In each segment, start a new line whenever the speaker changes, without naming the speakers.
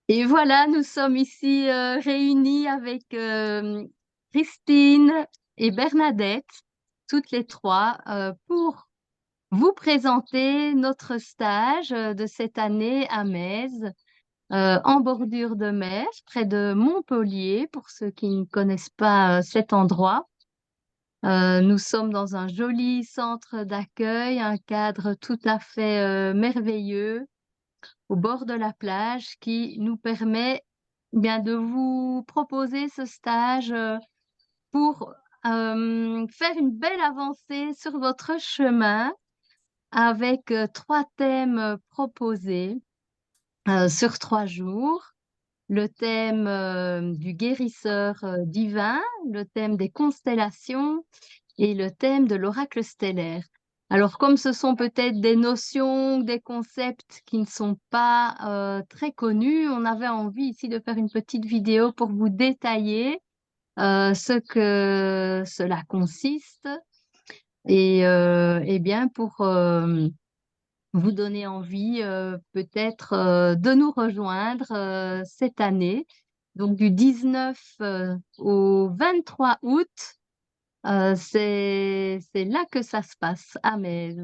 Et voilà, nous sommes ici réunis avec Christine et Bernadette, toutes les trois, pour vous présenter notre stage de cette année à Metz, en bordure de mer, près de Montpellier, pour ceux qui ne connaissent pas cet endroit. Nous sommes dans un joli centre d'accueil, un cadre tout à fait merveilleux au bord de la plage qui nous permet bien de vous proposer ce stage pour faire une belle avancée sur votre chemin avec trois thèmes proposés sur 3 jours. Le thème du guérisseur divin, le thème des constellations et le thème de l'oracle stellaire. Alors, comme ce sont peut-être des notions, des concepts qui ne sont pas très connus, on avait envie ici de faire une petite vidéo pour vous détailler ce que cela consiste et bien pour vous donner envie peut-être de nous rejoindre cette année. Donc du 19 au 23 août, c'est là que ça se passe à Metz.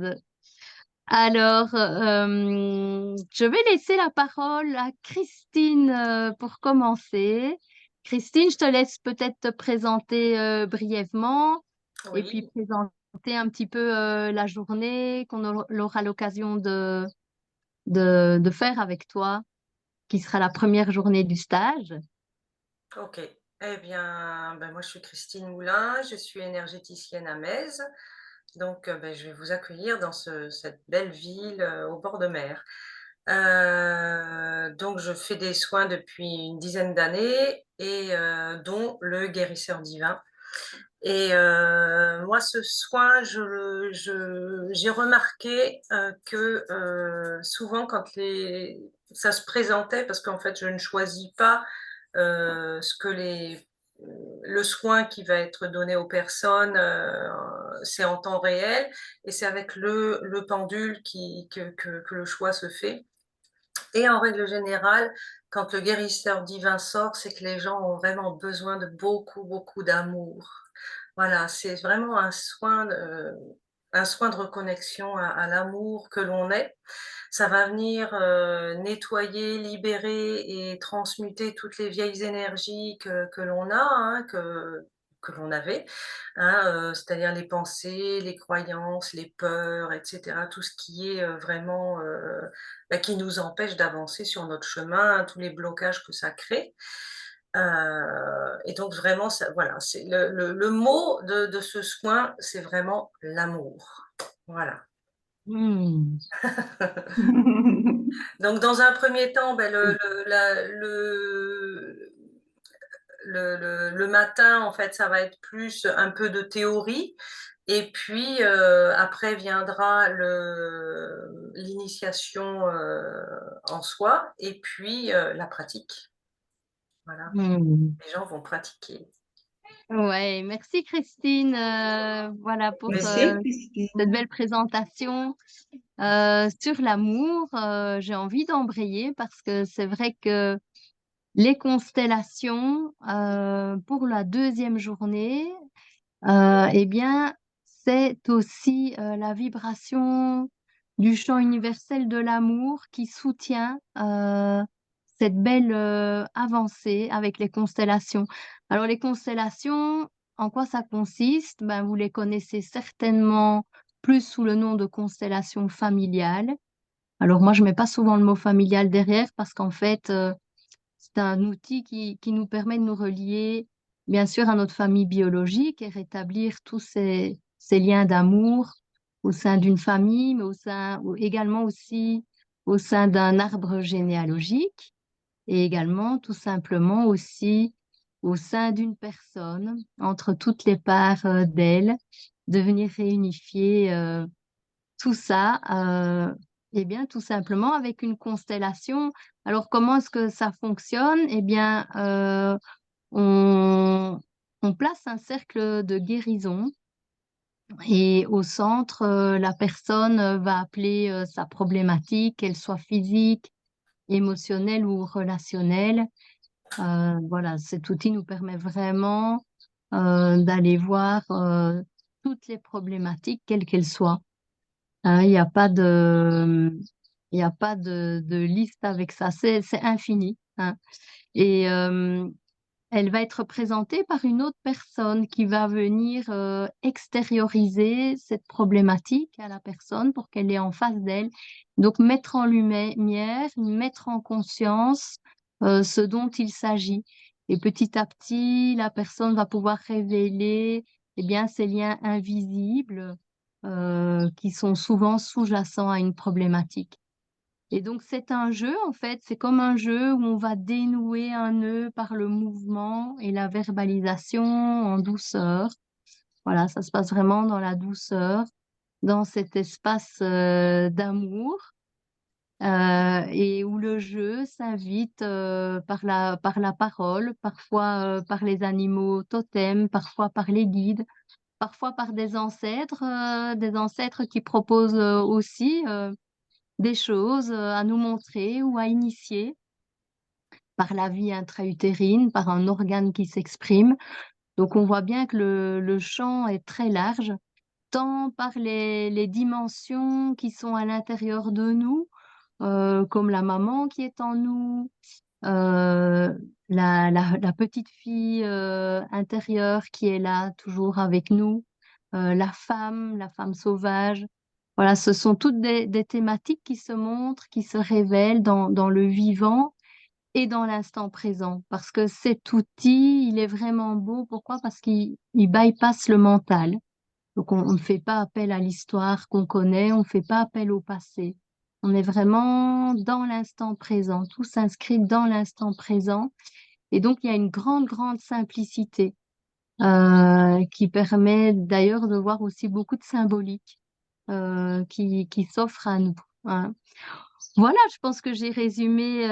Alors, je vais laisser la parole à Christine pour commencer. Christine, je te laisse peut-être te présenter brièvement et puis
Oui,
présenter un petit peu la journée aura l'occasion de faire avec toi, qui sera la première journée du stage.
OK. Eh bien, moi, je suis Christine Moulin, je suis énergéticienne à Metz. Donc, je vais vous accueillir dans cette belle ville au bord de mer. Donc, je fais des soins depuis une dizaine d'années et dont le guérisseur divin. Et moi, ce soin, j'ai remarqué que souvent, ça se présentait, parce qu'en fait, je ne choisis pas ce que le soin qui va être donné aux personnes, c'est en temps réel et c'est avec le pendule que le choix se fait. Et en règle générale, quand le guérisseur divin sort, c'est que les gens ont vraiment besoin de beaucoup, beaucoup d'amour. Voilà, c'est vraiment un soin de reconnexion à l'amour que l'on est. Ça va venir nettoyer, libérer et transmuter toutes les vieilles énergies que l'on a, hein, que l'on avait, hein, c'est-à-dire les pensées, les croyances, les peurs, et cetera. Tout ce qui est vraiment qui nous empêche d'avancer sur notre chemin, tous les blocages que ça crée. Et donc vraiment, ça, voilà, c'est le mot de ce soin, c'est vraiment l'amour. Voilà.
Hmm.
Donc dans un premier temps, le matin, en fait, ça va être plus un peu de théorie et puis après viendra l'initiation en soi et puis la pratique. Voilà,
Hmm.
les gens vont pratiquer.
Ouais, merci Christine, voilà pour
Merci, Christine.
cette belle présentation sur l'amour. J'ai envie d'embrayer parce que c'est vrai que les constellations pour la deuxième journée, eh bien, c'est aussi la vibration du champ universel de l'amour qui soutient cette belle avancée avec les constellations. Alors, les constellations, en quoi ça consiste? Ben, vous les connaissez certainement plus sous le nom de constellation familiale. Alors, moi, je mets pas souvent le mot familial derrière parce qu'en fait, c'est un outil qui nous permet de nous relier, bien sûr, à notre famille biologique et rétablir tous ces liens d'amour au sein d'une famille, mais également aussi au sein d'un arbre généalogique et également tout simplement aussi au sein d'une personne, entre toutes les parts d'elle, de venir réunifier tout ça, eh bien, tout simplement avec une constellation. Alors, comment est-ce que ça fonctionne? Eh bien, on, on place un cercle de guérison et au centre, la personne va appeler sa problématique, qu'elle soit physique, émotionnel ou relationnel. Voilà, cet outil nous permet vraiment d'aller voir toutes les problématiques, quelles qu'elles soient. Hein, il n'y a pas il y a pas de liste avec ça, c'est infini. Hein. Et elle va être présentée par une autre personne qui va venir extérioriser cette problématique à la personne pour qu'elle est en face d'elle. Donc mettre en lumière, mettre en conscience ce dont il s'agit. Et petit à petit, la personne va pouvoir révéler eh bien, ces liens invisibles qui sont souvent sous-jacents à une problématique. Et donc, c'est un jeu, en fait, c'est comme un jeu où on va dénouer un nœud par le mouvement et la verbalisation en douceur. Voilà, ça se passe vraiment dans la douceur, dans cet espace d'amour et où le jeu s'invite par la parole, parfois par les animaux totems, parfois par les guides, parfois par des ancêtres qui proposent aussi des choses à nous montrer ou à initier par la vie intra-utérine, par un organe qui s'exprime. Donc on voit bien que le champ est très large, tant par les dimensions qui sont à l'intérieur de nous, comme la maman qui est en nous, euh, la petite fille intérieure qui est là toujours avec nous, la femme sauvage. Voilà, ce sont toutes des thématiques qui se montrent, qui se révèlent dans le vivant et dans l'instant présent. Parce que cet outil, il est vraiment beau. Pourquoi? Parce qu'il bypasse le mental. Donc, on ne fait pas appel à l'histoire qu'on connaît, on ne fait pas appel au passé. On est vraiment dans l'instant présent. Tout s'inscrit dans l'instant présent. Et donc, il y a une grande, grande simplicité qui permet d'ailleurs de voir aussi beaucoup de symbolique qui s'offre à nous. Hein. Voilà, je pense que j'ai résumé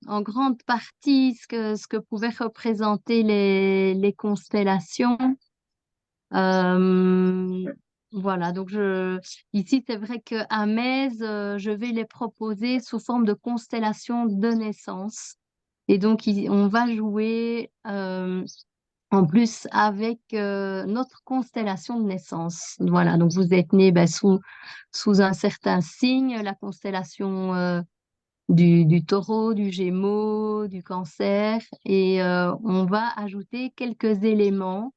en grande partie ce que pouvaient représenter les constellations. Euh, voilà, donc ici c'est vrai qu'à Metz, je vais les proposer sous forme de constellation de naissance. Et donc on va jouer en plus avec notre constellation de naissance. Voilà, donc vous êtes né ben, sous un certain signe, la constellation du taureau, du gémeaux, du cancer, et on va ajouter quelques éléments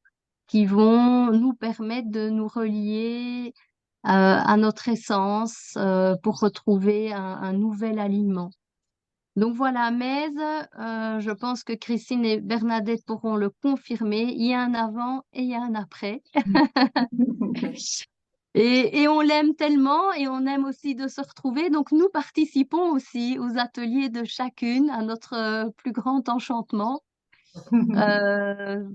qui vont nous permettre de nous relier à notre essence pour retrouver un nouvel alignement. Donc voilà, Metz, je pense que Christine et Bernadette pourront le confirmer. Il y a un avant et il y a un après. Et on l'aime tellement et on aime aussi de se retrouver. Donc nous participons aussi aux ateliers de chacune à notre plus grand enchantement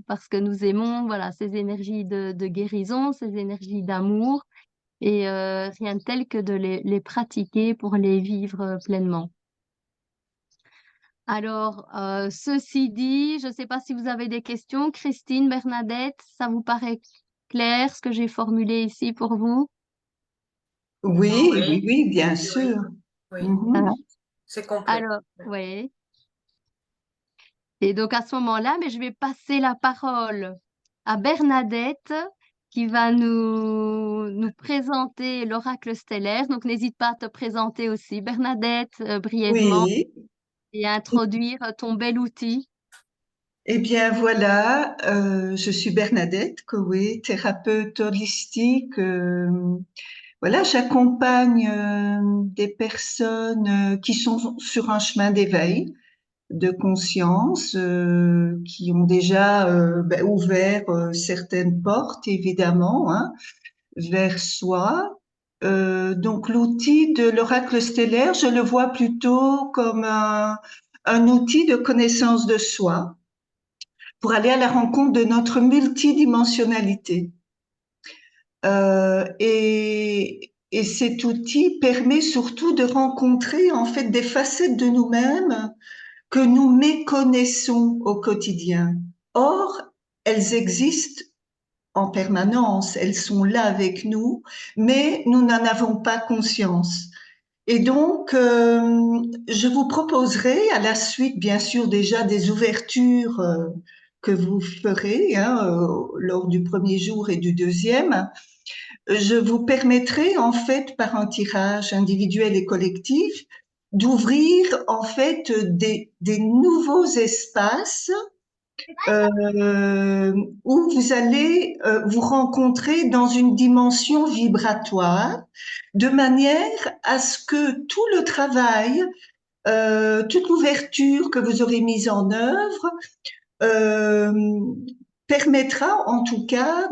parce que nous aimons voilà, ces énergies de guérison, ces énergies d'amour et rien de tel que de les pratiquer pour les vivre pleinement. Alors, ceci dit, je ne sais pas si vous avez des questions. Christine, Bernadette, ça vous paraît clair ce que j'ai formulé ici pour vous?
Oui,
Oui, bien
oui, oui,
sûr.
oui,
Mhm.
c'est complet.
Alors, oui. Et donc à ce moment-là, mais je vais passer la parole à Bernadette qui va nous présenter l'oracle stellaire. Donc n'hésite pas à te présenter aussi, Bernadette, brièvement,
Oui.
et à introduire ton bel outil.
Eh bien voilà, je suis Bernadette Coué, thérapeute holistique. Voilà, j'accompagne des personnes qui sont sur un chemin d'éveil de conscience, qui ont déjà ouvert certaines portes, évidemment, hein, vers soi. Donc l'outil de l'oracle stellaire, je le vois plutôt comme un outil de connaissance de soi pour aller à la rencontre de notre multidimensionnalité. Et cet outil permet surtout de rencontrer en fait des facettes de nous-mêmes que nous méconnaissons au quotidien. Or, elles existent en permanence, elles sont là avec nous, mais nous n'en avons pas conscience. Et donc, je vous proposerai à la suite, bien sûr, déjà des ouvertures que vous ferez hein, lors du premier jour et du deuxième. Je vous permettrai, en fait, par un tirage individuel et collectif, d'ouvrir, en fait, des nouveaux espaces euh, où vous allez vous rencontrer dans une dimension vibratoire, de manière à ce que tout le travail, toute l'ouverture que vous aurez mise en œuvre, euh, permettra en tout cas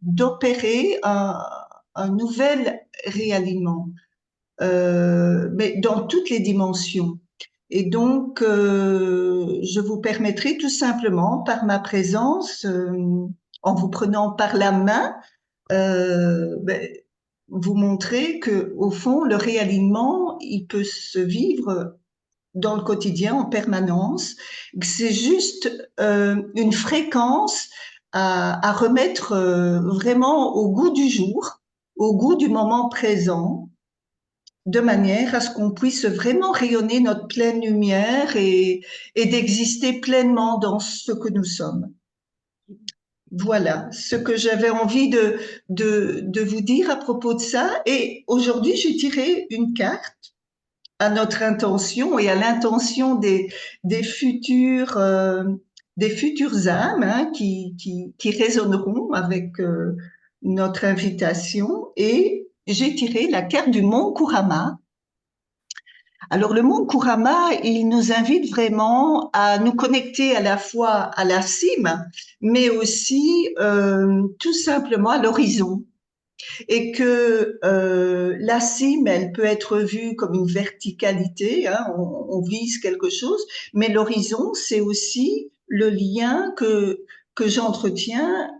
d'opérer un nouvel réalignement, mais dans toutes les dimensions. Et donc, je vous permettrai tout simplement, par ma présence, en vous prenant par la main, ben, vous montrer que, au fond, le réalignement, il peut se vivre dans le quotidien en permanence. C'est juste une fréquence à remettre vraiment au goût du jour, au goût du moment présent, de manière à ce qu'on puisse vraiment rayonner notre pleine lumière et d'exister pleinement dans ce que nous sommes. Voilà ce que j'avais envie de vous dire à propos de ça. Et aujourd'hui, j'ai tiré une carte à notre intention et à l'intention des futures âmes hein, qui résonneront avec notre invitation. Et j'ai tiré la carte du mont Kurama. Alors le mont Kurama, il nous invite vraiment à nous connecter à la fois à la cime, mais aussi tout simplement à l'horizon. Et que la cime, elle peut être vue comme une verticalité, hein, on vise quelque chose, mais l'horizon, c'est aussi le lien que j'entretiens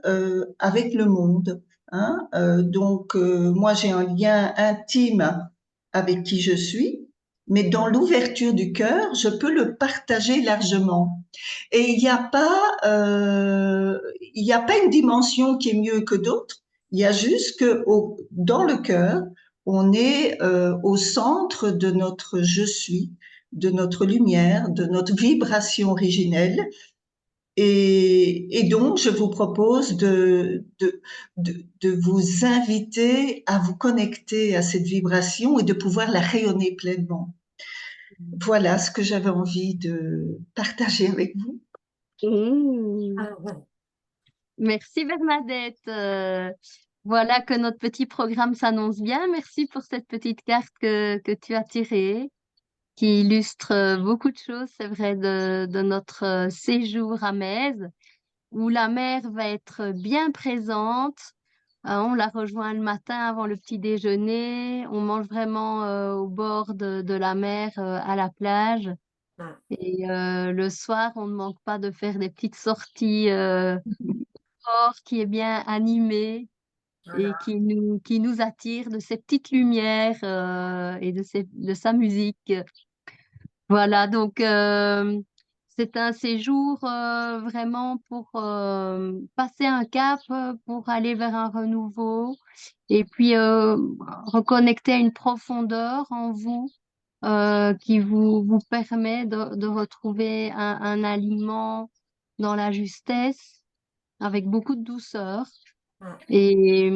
avec le monde. Hein. Donc, moi, j'ai un lien intime avec qui je suis, mais dans l'ouverture du cœur, je peux le partager largement. Et il n'y a pas une dimension qui est mieux que d'autres. Il y a juste que dans le cœur, on est au centre de notre je suis, de notre lumière, de notre vibration originelle. Et donc, je vous propose de vous inviter à vous connecter à cette vibration et de pouvoir la rayonner pleinement. Voilà ce que j'avais envie de partager avec vous.
Mmh. Merci Bernadette. Voilà que notre petit programme s'annonce bien. Merci pour cette petite carte que tu as tirée, qui illustre beaucoup de choses, c'est vrai, de notre séjour à Mèze, où la mer va être bien présente. On la rejoint le matin avant le petit déjeuner. On mange vraiment au bord de la mer, à la plage. Et le soir, on ne manque pas de faire des petites sorties dehors qui est bien animé et
Voilà.
qui nous attire de ses petites lumières et de sa musique. Voilà, donc c'est un séjour vraiment pour passer un cap, pour aller vers un renouveau et puis reconnecter à une profondeur en vous qui vous permet de retrouver un alignement dans la justesse avec beaucoup de douceur et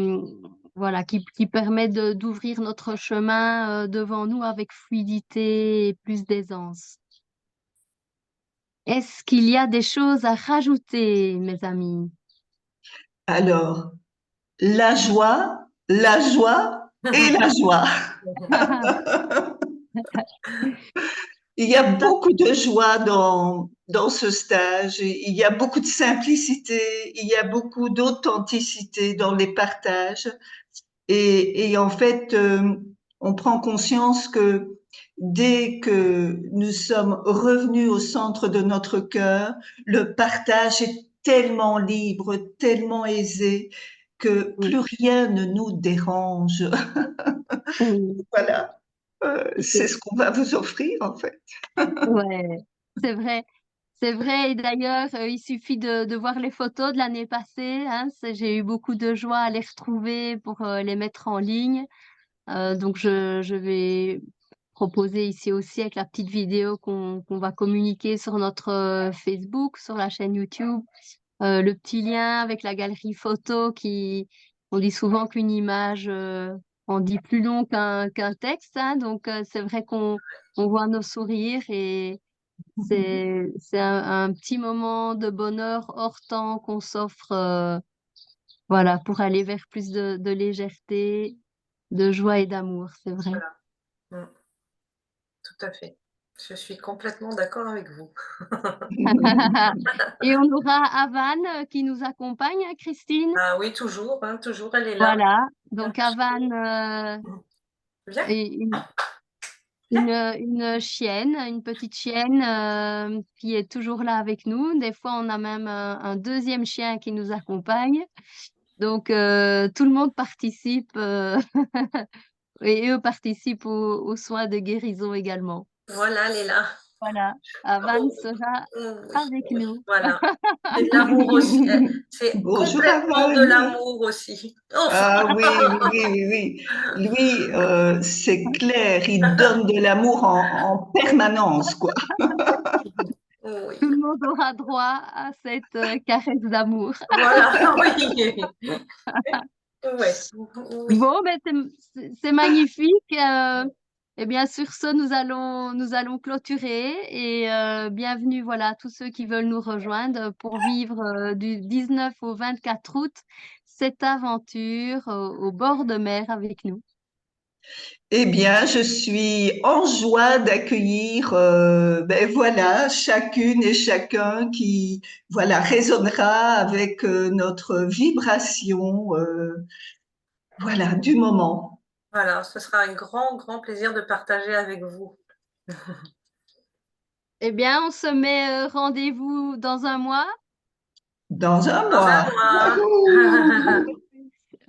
voilà, qui permet d'ouvrir notre chemin devant nous avec fluidité et plus d'aisance. Est-ce qu'il y a des choses à rajouter, mes amis?
Alors, la joie et la joie. Il y a
Tout à
beaucoup de joie dans ce stage. Il y a beaucoup de simplicité. Il y a beaucoup d'authenticité dans les partages. Et en fait, on prend conscience que dès que nous sommes revenus au centre de notre cœur, le partage est tellement libre, tellement aisé, que
fait.
plus rien ne nous dérange.
Mm.
Voilà. C'est ce qu'on va vous offrir, en fait.
Ouais, c'est vrai. C'est vrai. Et d'ailleurs, il suffit de voir les photos de l'année passée. Hein, j'ai eu beaucoup de joie à les retrouver pour les mettre en ligne. Donc, je vais proposer ici aussi avec la petite vidéo qu'on va communiquer sur notre Facebook, sur la chaîne YouTube, le petit lien avec la galerie photo on dit souvent qu'une image en dit plus long qu'un texte, hein. Donc, c'est vrai on voit nos sourires et c'est un petit moment de bonheur hors temps qu'on s'offre, voilà, pour aller vers plus de légèreté, de joie et d'amour, c'est vrai.
Voilà. Tout à fait. Je suis complètement d'accord avec vous.
Et on aura Avan qui nous accompagne, hein, Christine.
Ah oui, toujours, hein, toujours, elle est là.
Voilà.
Viens,
Donc Avan
viens.
est une chienne, une petite chienne qui est toujours là avec nous. Des fois, on a même un deuxième chien qui nous accompagne. Donc tout le monde participe et eux participent aux soins de guérison également.
Voilà, elle est là.
Voilà. Avan
Oh,
sera
oui,
avec
oui,
nous.
voilà. C'est de l'amour aussi. C'est
Bonjour
complètement de
Avan.
l'amour aussi. Enfin,
Ah oui, oui, oui, oui. Lui, c'est clair, il donne de l'amour en permanence, quoi.
oui.
Tout le monde aura droit à cette caresse d'amour.
Voilà, oui. Ouais, oui.
Bon, ben c'est magnifique. Et bien sur ce, nous allons clôturer et bienvenue voilà à tous ceux qui veulent nous rejoindre pour vivre du 19 au 24 août cette aventure au bord de mer avec nous.
Eh bien, je suis en joie d'accueillir, ben voilà, chacune et chacun qui, voilà, résonnera avec notre vibration, voilà, du moment.
Voilà, ce sera un grand, grand plaisir de partager avec vous.
Eh bien, on se met rendez-vous dans un mois.
Dans un
Dans un
mois.
mois.
Wouhou!